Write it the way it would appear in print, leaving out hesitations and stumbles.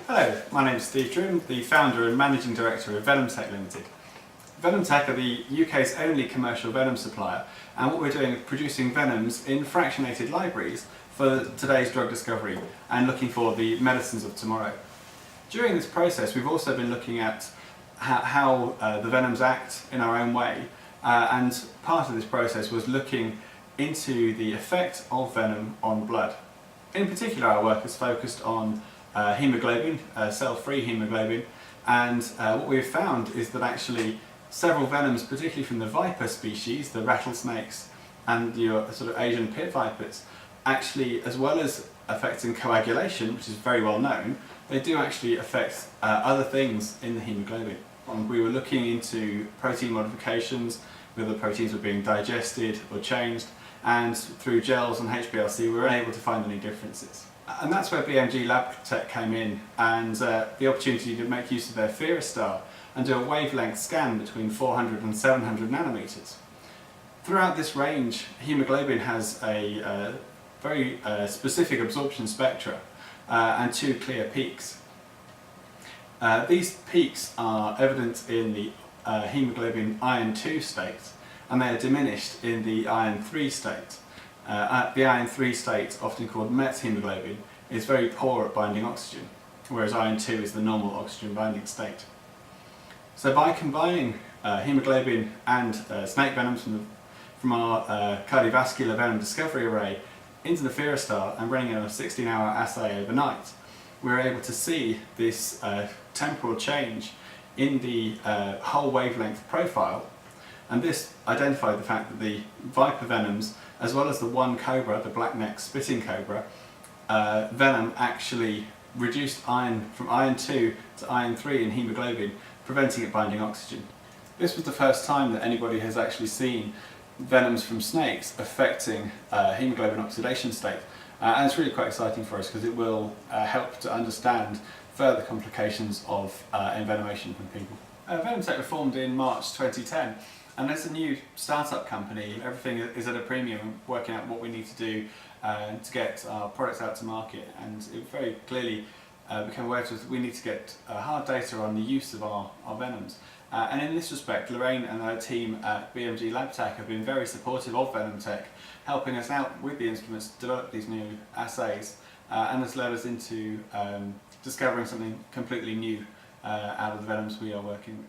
Hello, my name is Steve Trim, the founder and managing director of Venomtech Ltd. Venomtech are the UK's only commercial venom supplier, and what we're doing is producing venoms in fractionated libraries for today's drug discovery and looking for the medicines of tomorrow. During this process we've also been looking at how the venoms act in our own way, and part of this process was looking into the effect of venom on blood. In particular, our work is focused on hemoglobin, cell-free hemoglobin, and what we've found is that actually several venoms, particularly from the viper species, the rattlesnakes and your sort of Asian pit vipers, actually, as well as affecting coagulation, which is very well known, they do actually affect other things in the hemoglobin. We were looking into protein modifications, whether proteins were being digested or changed, and through gels and HPLC we were able to find any differences. And that's where BMG LABTECH came in, and the opportunity to make use of their FHERAstar and do a wavelength scan between 400 and 700 nanometers. Throughout this range, hemoglobin has a very specific absorption spectra and two clear peaks. These peaks are evident in the hemoglobin iron 2 state, and they are diminished in the iron 3 state. The iron 3 state, often called methemoglobin, is very poor at binding oxygen, whereas iron 2 is the normal oxygen binding state. So by combining hemoglobin and snake venoms from our cardiovascular venom discovery array into the FHERAstar and running a 16-hour assay overnight, we were able to see this temporal change in the whole wavelength profile, and this identified the fact that the viper venoms, as well as the one cobra, the black-necked spitting cobra, venom actually reduced iron from iron 2 to iron 3 in hemoglobin, preventing it binding oxygen. This was the first time that anybody has actually seen venoms from snakes affecting hemoglobin oxidation state, and it's really quite exciting for us because it will help to understand further complications of envenomation from people. Venomtech was formed in March 2010, and as a new startup company, everything is at a premium, working out what we need to do to get our products out to market, and it very clearly became aware to us that we need to get hard data on the use of our venoms. And in this respect, Lorraine and her team at BMG LABTECH have been very supportive of Venomtech, helping us out with the instruments to develop these new assays, and has led us into discovering something completely new out of the venoms we are working with.